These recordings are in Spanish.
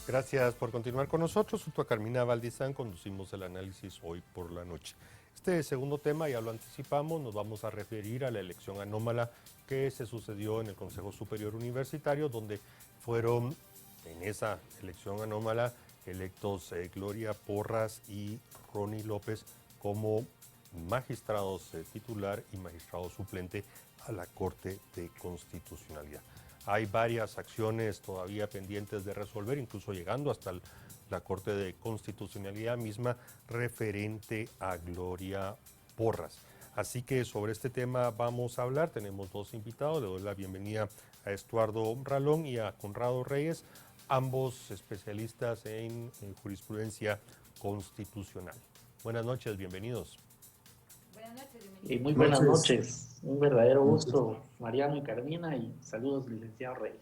Gracias por continuar con nosotros. Junto a Carmina Valdizán conducimos el análisis hoy por la noche. Este segundo tema, ya lo anticipamos, nos vamos a referir a la elección anómala que se sucedió en el Consejo Superior Universitario, donde fueron en esa elección anómala electos Gloria Porras y Ronnie López como magistrados titular y magistrado suplente a la Corte de Constitucionalidad. Hay varias acciones todavía pendientes de resolver, incluso llegando hasta la Corte de Constitucionalidad misma, referente a Gloria Porras. Así que sobre este tema vamos a hablar. Tenemos dos invitados. Le doy la bienvenida a Estuardo Ralón y a Conrado Reyes, ambos especialistas en jurisprudencia constitucional. Buenas noches, bienvenidos. Muy buenas noches, un verdadero gusto, Mariano y Carmina, y saludos, licenciado Reyes.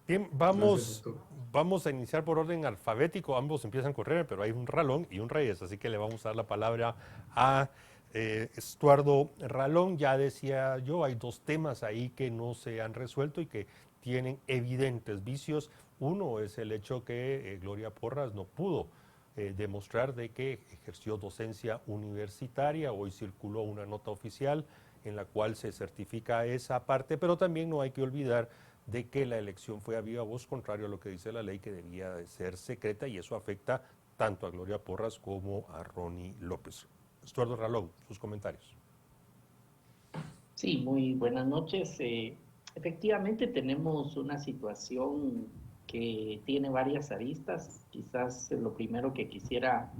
Bien, vamos a iniciar por orden alfabético, ambos empiezan a correr, pero hay un Ralón y un Reyes, así que le vamos a dar la palabra a Estuardo Ralón. Ya decía yo, hay dos temas ahí que no se han resuelto y que tienen evidentes vicios. Uno es el hecho que Gloria Porras no pudo demostrar de que ejerció docencia universitaria. Hoy circuló una nota oficial en la cual se certifica esa parte, pero también no hay que olvidar de que la elección fue a viva voz, contrario a lo que dice la ley, que debía de ser secreta, y eso afecta tanto a Gloria Porras como a Ronnie López. Estuardo Ralón, sus comentarios. Sí, muy buenas noches. Efectivamente tenemos una situación que tiene varias aristas. Quizás lo primero que quisiera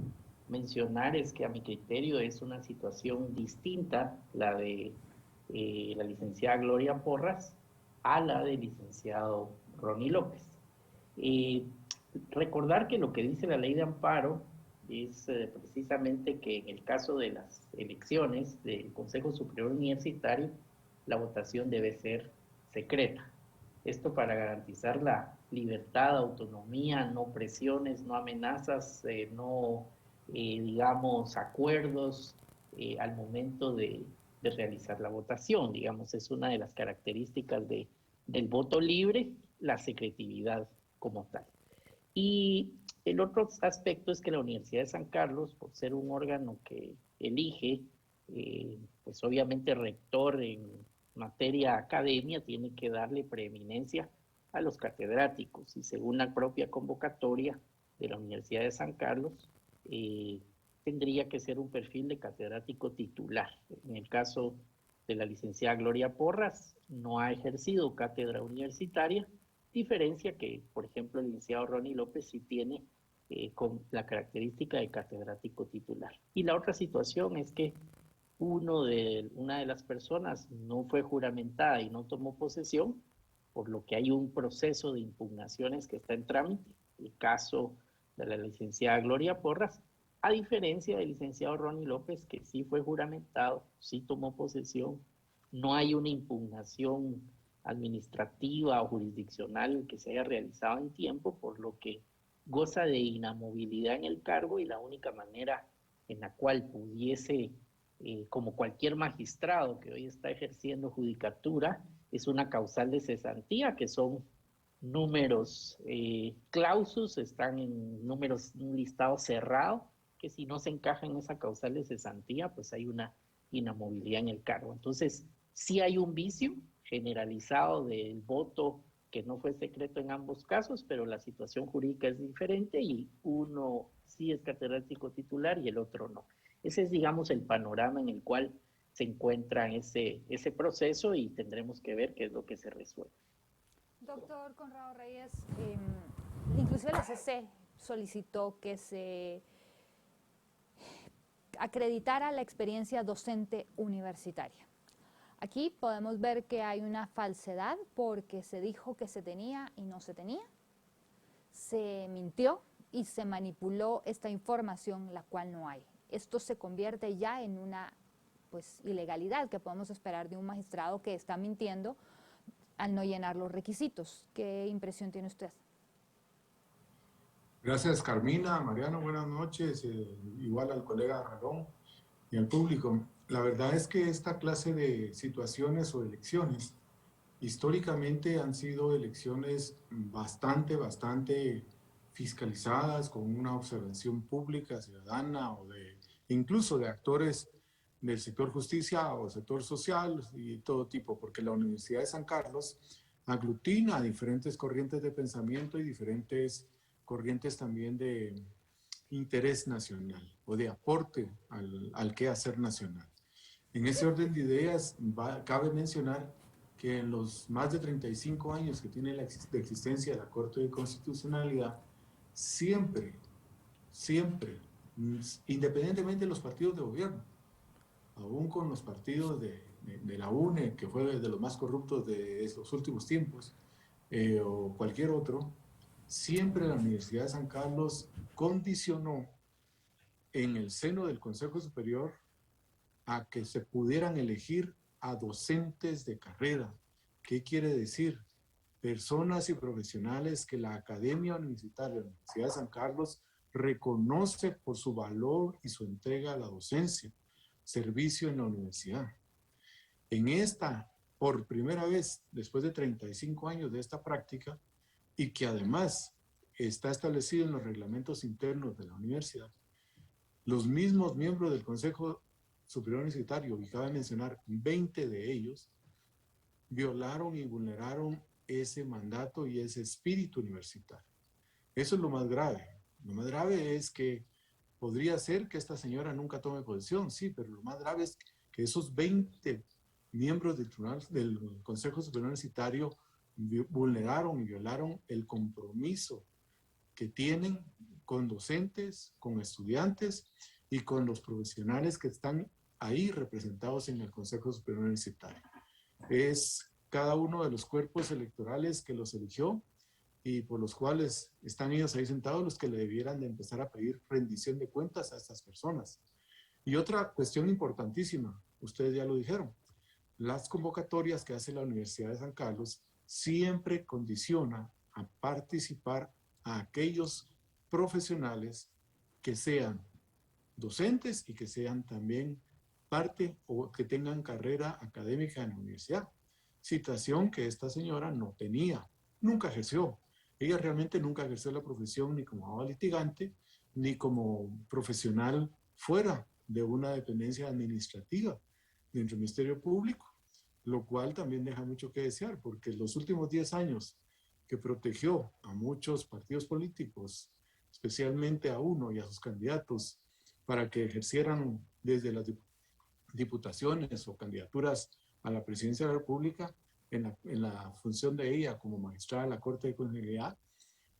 mencionar es que a mi criterio es una situación distinta, la de la licenciada Gloria Porras a la del licenciado Ronnie López. Recordar que lo que dice la ley de amparo es precisamente que en el caso de las elecciones del Consejo Superior Universitario, la votación debe ser secreta. Esto para garantizar la libertad, autonomía, no presiones, no amenazas, no, digamos, acuerdos al momento de realizar la votación. Digamos, es una de las características del voto libre, la secretividad como tal. Y el otro aspecto es que la Universidad de San Carlos, por ser un órgano que elige, pues obviamente rector en materia academia, tiene que darle preeminencia a los catedráticos. Y según la propia convocatoria de la Universidad de San Carlos, tendría que ser un perfil de catedrático titular. En el caso de la licenciada Gloria Porras, no ha ejercido cátedra universitaria, diferencia que, por ejemplo, el licenciado Ronnie López sí tiene con la característica de catedrático titular. Y la otra situación es que una de las personas no fue juramentada y no tomó posesión, por lo que hay un proceso de impugnaciones que está en trámite, el caso de la licenciada Gloria Porras, a diferencia del licenciado Ronnie López, que sí fue juramentado, sí tomó posesión, no hay una impugnación administrativa o jurisdiccional que se haya realizado en tiempo, por lo que goza de inamovilidad en el cargo, y la única manera en la cual pudiese, como cualquier magistrado que hoy está ejerciendo judicatura, es una causal de cesantía, que son números clausus, están en números, un listado cerrado, que si no se encaja en esa causal de cesantía, pues hay una inamovilidad en el cargo. Entonces, sí hay un vicio generalizado del voto que no fue secreto en ambos casos, pero la situación jurídica es diferente y uno sí es catedrático titular y el otro no. Ese es, digamos, el panorama en el cual se encuentra ese proceso, y tendremos que ver qué es lo que se resuelve. Doctor Conrado Reyes, inclusive la CC solicitó que se acreditara la experiencia docente universitaria. Aquí podemos ver que hay una falsedad porque se dijo que se tenía y no se tenía. Se mintió y se manipuló esta información, la cual no hay. Esto se convierte ya en una ilegalidad que podemos esperar de un magistrado que está mintiendo al no llenar los requisitos. ¿Qué impresión tiene usted? Gracias, Carmina. Mariano, buenas noches. Igual al colega Ralón y al público. La verdad es que esta clase de situaciones o elecciones históricamente han sido elecciones bastante fiscalizadas, con una observación pública, ciudadana, incluso de actores del sector justicia o sector social y todo tipo, porque la Universidad de San Carlos aglutina diferentes corrientes de pensamiento y diferentes corrientes también de interés nacional o de aporte al quehacer nacional. En ese orden de ideas, cabe mencionar que en los más de 35 años que tiene de existencia de la Corte de Constitucionalidad, siempre, independientemente de los partidos de gobierno, aún con los partidos de la UNE, que fue de los más corruptos de estos últimos tiempos, o cualquier otro, siempre la Universidad de San Carlos condicionó en el seno del Consejo Superior a que se pudieran elegir a docentes de carrera. ¿Qué quiere decir? Personas y profesionales que la Academia Universitaria de la Universidad de San Carlos reconoce por su valor y su entrega a la docencia, servicio en la universidad. En esta, por primera vez, después de 35 años de esta práctica, y que además está establecido en los reglamentos internos de la universidad, los mismos miembros del Consejo Superior Universitario, y cabe mencionar 20 de ellos, violaron y vulneraron ese mandato y ese espíritu universitario. Eso es lo más grave. Lo más grave es que podría ser que esta señora nunca tome posesión, sí, pero lo más grave es que esos 20 miembros del Consejo Superior Universitario vulneraron y violaron el compromiso que tienen con docentes, con estudiantes y con los profesionales que están ahí representados en el Consejo Superior Universitario. Es cada uno de los cuerpos electorales que los eligió y por los cuales están ellos ahí sentados los que le debieran de empezar a pedir rendición de cuentas a estas personas. Y otra cuestión importantísima, ustedes ya lo dijeron, las convocatorias que hace la Universidad de San Carlos siempre condiciona a participar a aquellos profesionales que sean docentes y que sean también parte o que tengan carrera académica en la universidad. Situación que esta señora no tenía, nunca ejerció. Ella realmente nunca ejerció la profesión ni como abogada litigante, ni como profesional fuera de una dependencia administrativa dentro del Ministerio Público, lo cual también deja mucho que desear, porque los últimos 10 años que protegió a muchos partidos políticos, especialmente a uno y a sus candidatos, para que ejercieran desde las diputaciones o candidaturas a la presidencia de la República, en la función de ella como magistrada de la Corte de Constitucionalidad,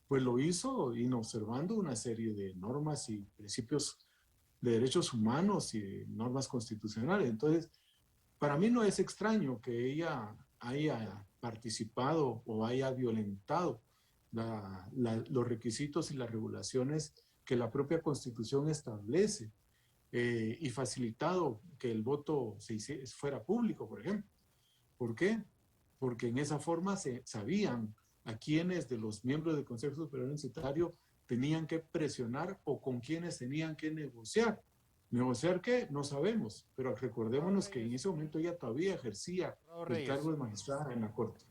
pues lo hizo observando una serie de normas y principios de derechos humanos y de normas constitucionales. Entonces, para mí no es extraño que ella haya participado o haya violentado los requisitos y las regulaciones que la propia Constitución establece y facilitado que el voto fuera público, por ejemplo. ¿Por qué? Porque en esa forma se sabían a quiénes de los miembros del Consejo Superior Universitario tenían que presionar o con quiénes tenían que negociar. ¿Negociar qué? No sabemos, pero recordémonos que en ese momento ella todavía ejercía el cargo de magistrada en la Corte.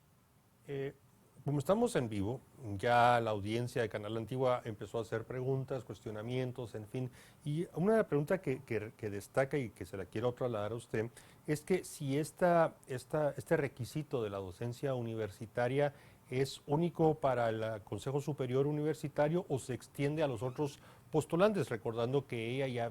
Como estamos en vivo, ya la audiencia de Canal Antigua empezó a hacer preguntas, cuestionamientos, en fin. Y una pregunta que destaca y que se la quiero trasladar a usted es que si este requisito de la docencia universitaria es único para el Consejo Superior Universitario o se extiende a los otros postulantes, recordando que ella ya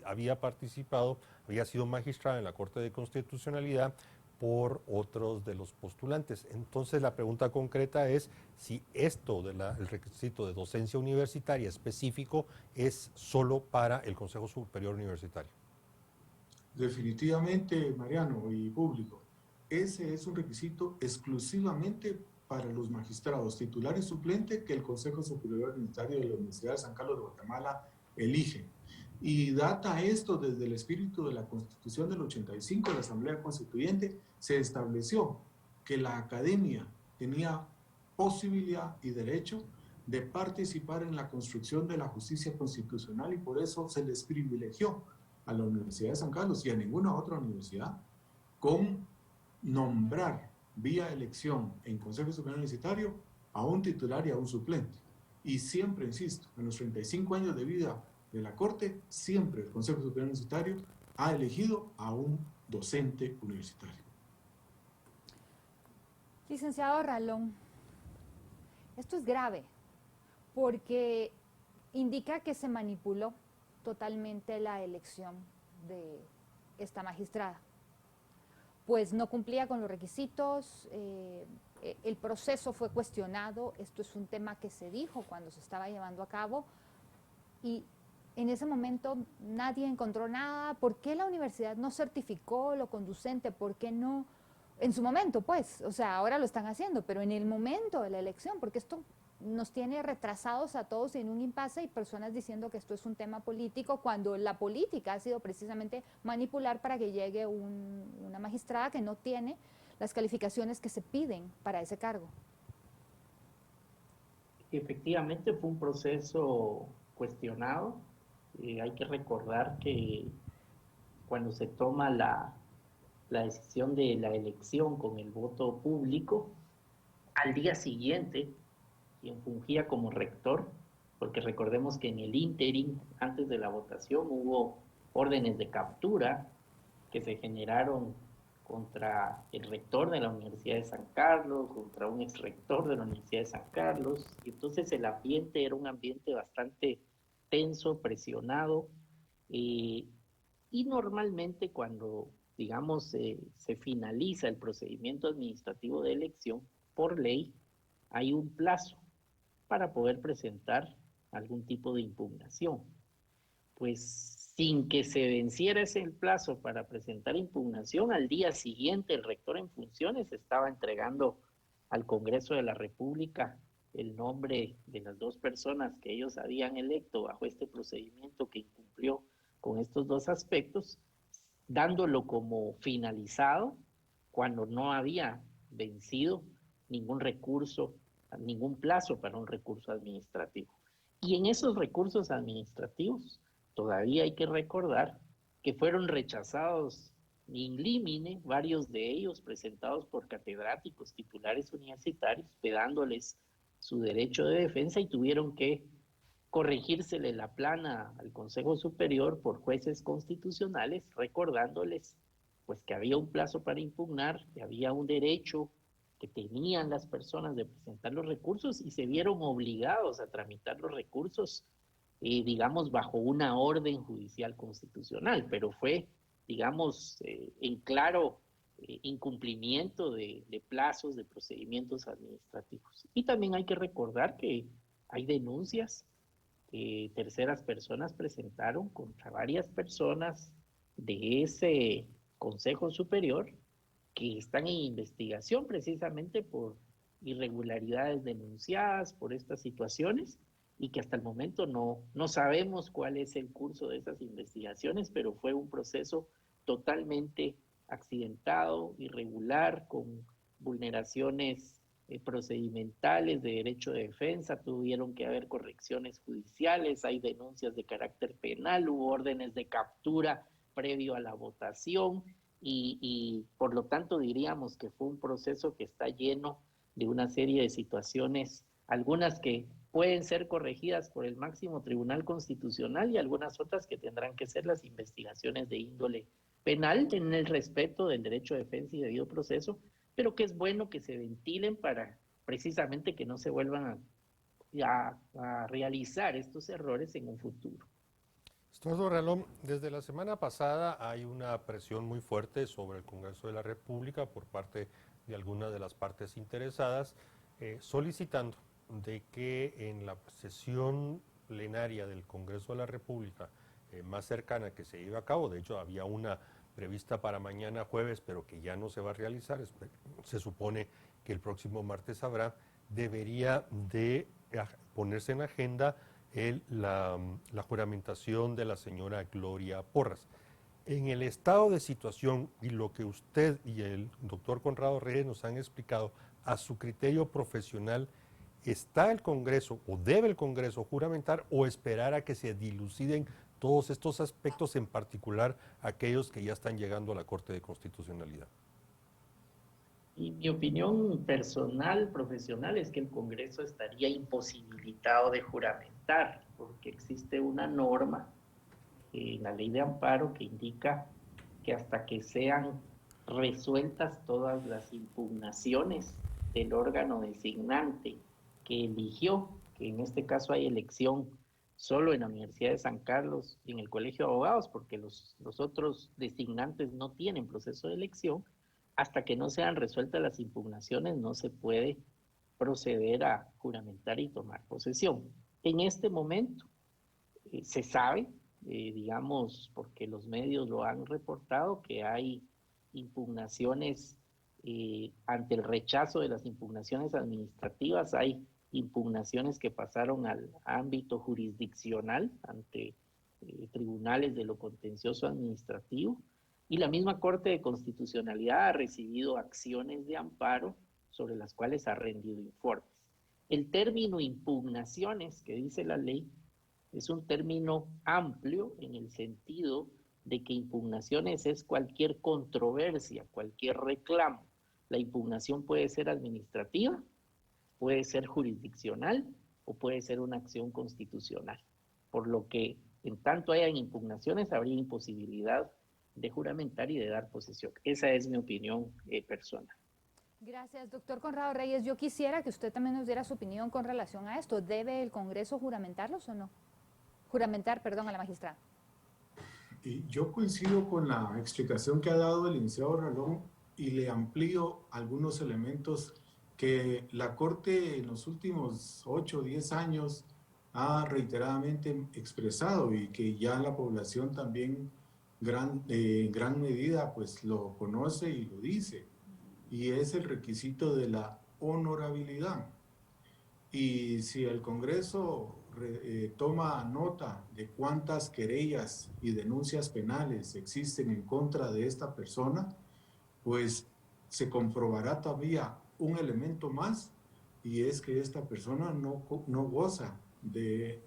había participado, había sido magistrada en la Corte de Constitucionalidad por otros de los postulantes. Entonces la pregunta concreta es si esto del requisito de docencia universitaria específico es solo para el Consejo Superior Universitario. Definitivamente, Mariano y público, ese es un requisito exclusivamente para los magistrados titulares y suplentes que el Consejo Superior Universitario de la Universidad de San Carlos de Guatemala elige. Y data esto desde el espíritu de la Constitución del 85 de la Asamblea Constituyente, se estableció que la academia tenía posibilidad y derecho de participar en la construcción de la justicia constitucional y por eso se les privilegió a la Universidad de San Carlos y a ninguna otra universidad con nombrar vía elección en Consejo Superior Universitario a un titular y a un suplente. Y siempre, insisto, en los 35 años de vida de la Corte, siempre el Consejo Superior Universitario ha elegido a un docente universitario. Licenciado Ralón, esto es grave porque indica que se manipuló totalmente la elección de esta magistrada. Pues no cumplía con los requisitos, el proceso fue cuestionado, esto es un tema que se dijo cuando se estaba llevando a cabo y en ese momento nadie encontró nada. ¿Por qué la universidad no certificó lo conducente? ¿Por qué no? En su momento, pues, o sea, ahora lo están haciendo, pero en el momento de la elección, porque esto nos tiene retrasados a todos en un impasse y personas diciendo que esto es un tema político, cuando la política ha sido precisamente manipular para que llegue una magistrada que no tiene las calificaciones que se piden para ese cargo. Efectivamente fue un proceso cuestionado. Hay que recordar que cuando se toma la decisión de la elección con el voto público, al día siguiente, quien fungía como rector, porque recordemos que en el ínterin, antes de la votación, hubo órdenes de captura que se generaron contra el rector de la Universidad de San Carlos, contra un exrector de la Universidad de San Carlos, y entonces el ambiente era un ambiente bastante tenso, presionado, y normalmente cuando, digamos, se finaliza el procedimiento administrativo de elección, por ley, hay un plazo para poder presentar algún tipo de impugnación. Pues sin que se venciera ese plazo para presentar impugnación, al día siguiente el rector en funciones estaba entregando al Congreso de la República el nombre de las dos personas que ellos habían electo bajo este procedimiento que incumplió con estos dos aspectos, dándolo como finalizado cuando no había vencido ningún recurso, ningún plazo para un recurso administrativo. Y en esos recursos administrativos todavía hay que recordar que fueron rechazados in limine, varios de ellos presentados por catedráticos titulares universitarios, pedándoles su derecho de defensa, y tuvieron que corregírsele la plana al Consejo Superior por jueces constitucionales, recordándoles pues que había un plazo para impugnar, que había un derecho que tenían las personas de presentar los recursos, y se vieron obligados a tramitar los recursos, digamos, bajo una orden judicial constitucional, pero fue, digamos, en claro incumplimiento de plazos, de procedimientos administrativos. Y también hay que recordar que hay denuncias que terceras personas presentaron contra varias personas de ese Consejo Superior que están en investigación precisamente por irregularidades denunciadas, por estas situaciones, y que hasta el momento no sabemos cuál es el curso de esas investigaciones, pero fue un proceso totalmente accidentado, irregular, con vulneraciones procedimentales de derecho de defensa, tuvieron que haber correcciones judiciales, hay denuncias de carácter penal, hubo órdenes de captura previo a la votación, y por lo tanto diríamos que fue un proceso que está lleno de una serie de situaciones, algunas que pueden ser corregidas por el máximo tribunal constitucional y algunas otras que tendrán que ser las investigaciones de índole penal en el respeto del derecho de defensa y debido proceso, pero que es bueno que se ventilen para precisamente que no se vuelvan a realizar estos errores en un futuro. Estuardo Ralón, desde la semana pasada hay una presión muy fuerte sobre el Congreso de la República por parte de algunas de las partes interesadas, solicitando de que en la sesión plenaria del Congreso de la República más cercana que se lleve a cabo, de hecho había una prevista para mañana jueves, pero que ya no se va a realizar, se supone que el próximo martes habrá, debería de ponerse en agenda la juramentación de la señora Gloria Porras. En el estado de situación y lo que usted y el doctor Conrado Reyes nos han explicado, a su criterio profesional, ¿está el Congreso o debe el Congreso juramentar o esperar a que se diluciden todos estos aspectos, en particular aquellos que ya están llegando a la Corte de Constitucionalidad? Y mi opinión personal, profesional, es que el Congreso estaría imposibilitado de juramentar, porque existe una norma en la ley de amparo que indica que hasta que sean resueltas todas las impugnaciones del órgano designante que eligió, que en este caso hay elección solo en la Universidad de San Carlos y en el Colegio de Abogados, porque los otros designantes no tienen proceso de elección, hasta que no sean resueltas las impugnaciones no se puede proceder a juramentar y tomar posesión. En este momento se sabe, digamos, porque los medios lo han reportado, que hay impugnaciones ante el rechazo de las impugnaciones administrativas, hay impugnaciones que pasaron al ámbito jurisdiccional ante tribunales de lo contencioso administrativo, y la misma Corte de Constitucionalidad ha recibido acciones de amparo sobre las cuales ha rendido informes. El término impugnaciones que dice la ley es un término amplio en el sentido de que impugnaciones es cualquier controversia, cualquier reclamo. La impugnación puede ser administrativa, puede ser jurisdiccional o puede ser una acción constitucional. Por lo que en tanto hayan impugnaciones habría imposibilidad de juramentar y de dar posesión. Esa es mi opinión personal. Gracias, doctor Conrado Reyes. Yo quisiera que usted también nos diera su opinión con relación a esto. ¿Debe el Congreso juramentarlos o no? Juramentar, perdón, a la magistrada. Y yo coincido con la explicación que ha dado el licenciado Ralón y le amplío algunos elementos que la Corte en los últimos 8 o 10 años ha reiteradamente expresado y que ya la población también en gran medida pues lo conoce y lo dice, y es el requisito de la honorabilidad. Y si el Congreso toma nota de cuántas querellas y denuncias penales existen en contra de esta persona, pues se comprobará todavía un elemento más, y es que esta persona no goza de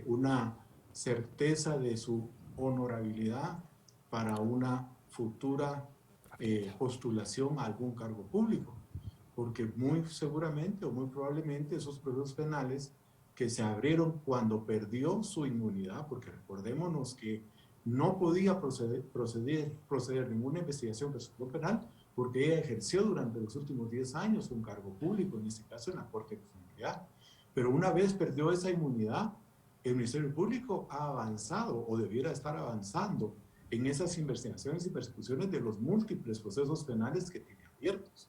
una certeza de su honorabilidad para una futura postulación a algún cargo público, porque muy seguramente o muy probablemente esos procesos penales que se abrieron cuando perdió su inmunidad, porque recordémonos que no podía proceder ninguna investigación penal porque ella ejerció durante los últimos 10 años un cargo público, en este caso en la Corte de Constitucionalidad. Pero una vez perdió esa inmunidad, el Ministerio Público ha avanzado o debiera estar avanzando en esas investigaciones y persecuciones de los múltiples procesos penales que tiene abiertos.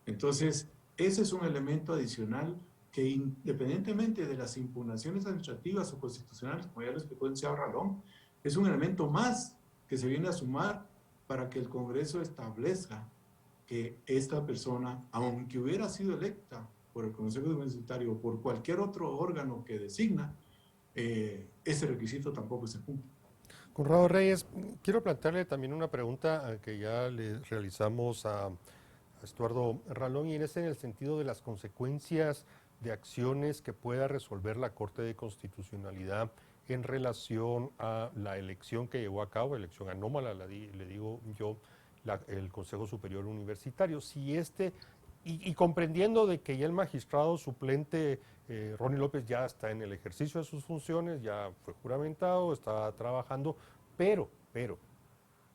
Entonces, ese es un elemento adicional que, independientemente de las impugnaciones administrativas o constitucionales, como ya lo explicó el licenciado Ralón, es un elemento más que se viene a sumar para que el Congreso establezca que esta persona, aunque hubiera sido electa por el Consejo Universitario o por cualquier otro órgano que designa, ese requisito tampoco se cumple. Conrado Reyes, quiero plantearle también una pregunta que ya le realizamos a Estuardo Ralón, y es en el sentido de las consecuencias de acciones que pueda resolver la Corte de Constitucionalidad en relación a la elección que llevó a cabo, elección anómala, le digo yo, el Consejo Superior Universitario. Si y comprendiendo de que ya el magistrado suplente Ronnie López ya está en el ejercicio de sus funciones, ya fue juramentado, está trabajando, pero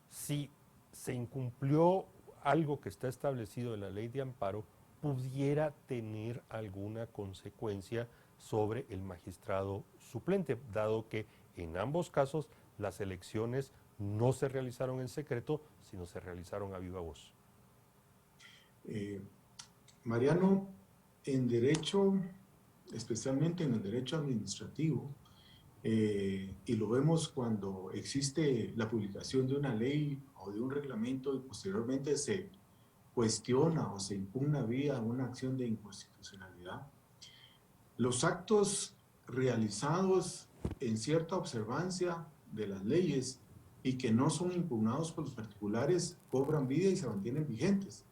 si se incumplió algo que está establecido en la ley de amparo, pudiera tener alguna consecuencia sobre el magistrado suplente, dado que en ambos casos las elecciones no se realizaron en secreto, sino se realizaron a viva voz. Mariano, en derecho, especialmente en el derecho administrativo, y lo vemos cuando existe la publicación de una ley o de un reglamento y posteriormente se cuestiona o se impugna vía una acción de inconstitucionalidad, los actos realizados en cierta observancia de las leyes y que no son impugnados por los particulares cobran vida y se mantienen vigentes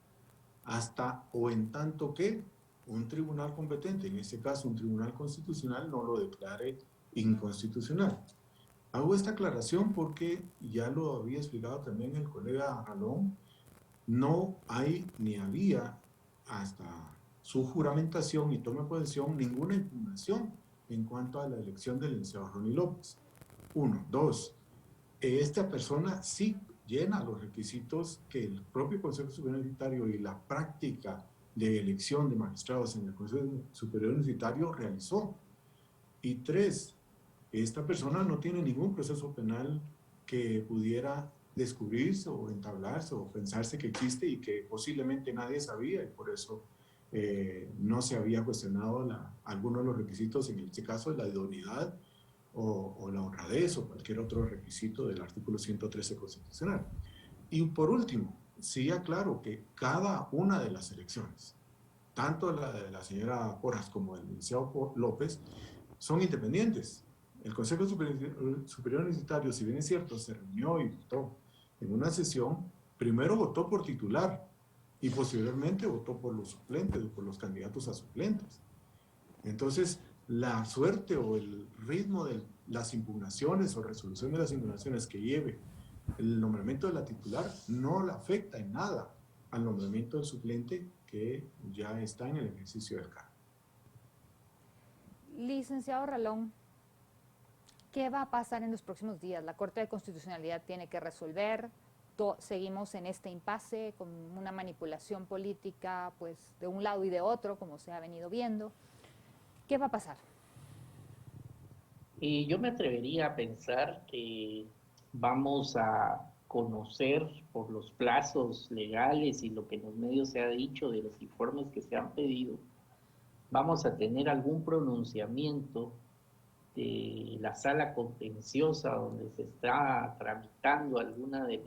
hasta o en tanto que un tribunal competente, en este caso un tribunal constitucional, no lo declare inconstitucional. Hago esta aclaración porque ya lo había explicado también el colega Ralón. no hay ni había hasta su juramentación y toma de posesión ninguna impugnación en cuanto a la elección del licenciado Ronnie López. Uno. Dos, esta persona sí llena los requisitos que el propio Consejo Superior Universitario y la práctica de elección de magistrados en el Consejo Superior Universitario realizó. Y tres, esta persona no tiene ningún proceso penal que pudiera descubrirse o entablarse o pensarse que existe y que posiblemente nadie sabía, y por eso no se había cuestionado alguno de los requisitos, en este caso la idoneidad o la honradez o cualquier otro requisito del artículo 113 constitucional. Y por último, sí aclaro que cada una de las elecciones, tanto la de la señora Porras como el licenciado López, son independientes. El Consejo Superior Universitario, si bien es cierto, se reunió y votó en una sesión, primero votó por titular y posteriormente votó por los suplentes o por los candidatos a suplentes. Entonces, la suerte o el ritmo de las impugnaciones o resolución de las impugnaciones que lleve el nombramiento de la titular no le afecta en nada al nombramiento del suplente que ya está en el ejercicio del cargo. Licenciado Ralón, ¿qué va a pasar en los próximos días? La Corte de Constitucionalidad tiene que resolver, seguimos en este impasse con una manipulación política pues de un lado y de otro, como se ha venido viendo. ¿Qué va a pasar? Yo me atrevería a pensar que vamos a conocer por los plazos legales y lo que en los medios se ha dicho de los informes que se han pedido, vamos a tener algún pronunciamiento de la sala contenciosa donde se está tramitando alguna de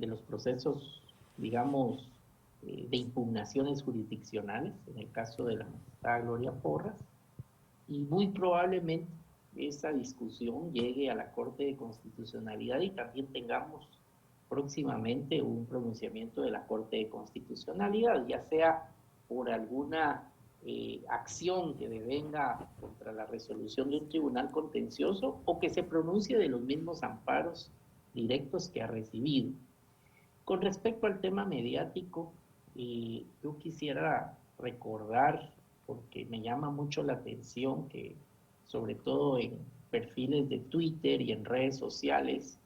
los procesos, digamos, de impugnaciones jurisdiccionales, en el caso de la magistrada Gloria Porras, y muy probablemente esa discusión llegue a la Corte de Constitucionalidad y también tengamos próximamente un pronunciamiento de la Corte de Constitucionalidad, ya sea por alguna acción que devenga contra la resolución de un tribunal contencioso o que se pronuncie de los mismos amparos directos que ha recibido. Con respecto al tema mediático, yo quisiera recordar, porque me llama mucho la atención que, sobre todo en perfiles de Twitter y en redes sociales,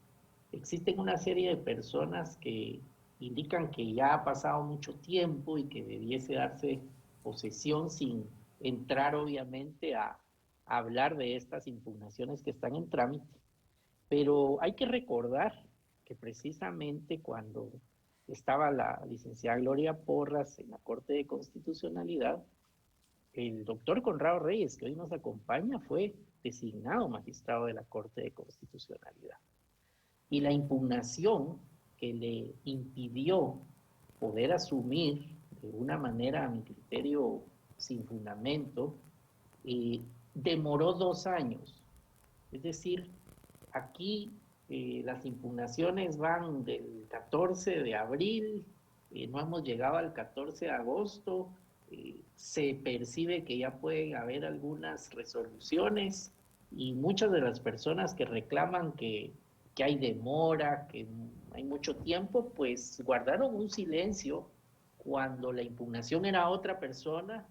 existen una serie de personas que indican que ya ha pasado mucho tiempo y que debiese darse posesión sin entrar obviamente a hablar de estas impugnaciones que están en trámite. Pero hay que recordar que precisamente cuando estaba la licenciada Gloria Porras en la Corte de Constitucionalidad, el doctor Conrado Reyes, que hoy nos acompaña, fue designado magistrado de la Corte de Constitucionalidad. Y la impugnación que le impidió poder asumir de una manera, a mi criterio, sin fundamento, demoró 2 años. Es decir, aquí las impugnaciones van del 14 de abril, no hemos llegado al 14 de agosto, se percibe que ya pueden haber algunas resoluciones y muchas de las personas que reclaman que hay demora, que hay mucho tiempo, pues guardaron un silencio cuando la impugnación era otra persona,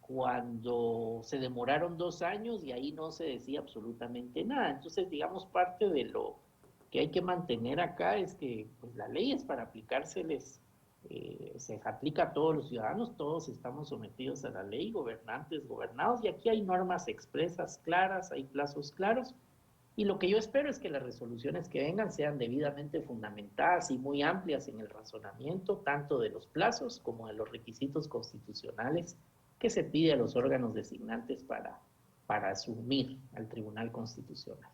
cuando se demoraron 2 años y ahí no se decía absolutamente nada. Entonces, digamos, parte de lo que hay que mantener acá es que pues, la ley es para aplicárseles, se aplica a todos los ciudadanos, todos estamos sometidos a la ley, gobernantes, gobernados, y aquí hay normas expresas claras, hay plazos claros, y lo que yo espero es que las resoluciones que vengan sean debidamente fundamentadas y muy amplias en el razonamiento, tanto de los plazos como de los requisitos constitucionales que se pide a los órganos designantes para asumir al Tribunal Constitucional.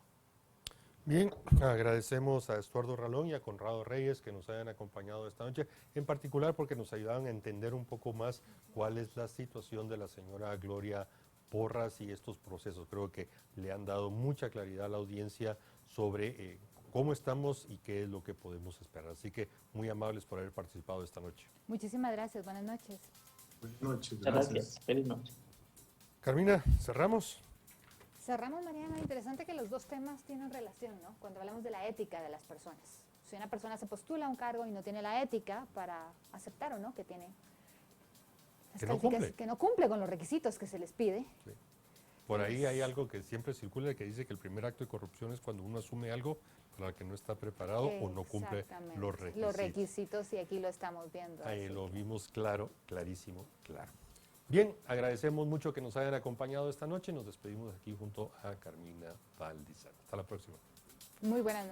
Bien, agradecemos a Estuardo Ralón y a Conrado Reyes que nos hayan acompañado esta noche, en particular porque nos ayudaban a entender un poco más cuál es la situación de la señora Gloria Porras y estos procesos. Creo que le han dado mucha claridad a la audiencia sobre cómo estamos y qué es lo que podemos esperar. Así que muy amables por haber participado esta noche. Muchísimas gracias, buenas noches. Buenas noches, gracias. Feliz noche. Carmina, ¿cerramos? Cerramos, Mariana. Interesante que los dos temas tienen relación, ¿no? Cuando hablamos de la ética de las personas. Si una persona se postula a un cargo y no tiene la ética para aceptar o no que tiene Que no cumple. que no cumple con los requisitos que se les pide. Sí. Por ahí hay algo que siempre circula que dice que el primer acto de corrupción es cuando uno asume algo para el que no está preparado o no cumple Exactamente. los requisitos. Los requisitos, y aquí lo estamos viendo. Ahí así lo que- vimos claro, clarísimo, claro. Bien, agradecemos mucho que nos hayan acompañado esta noche. Nos despedimos aquí junto a Carmina Valdizán. Hasta la próxima. Muy buenas noches.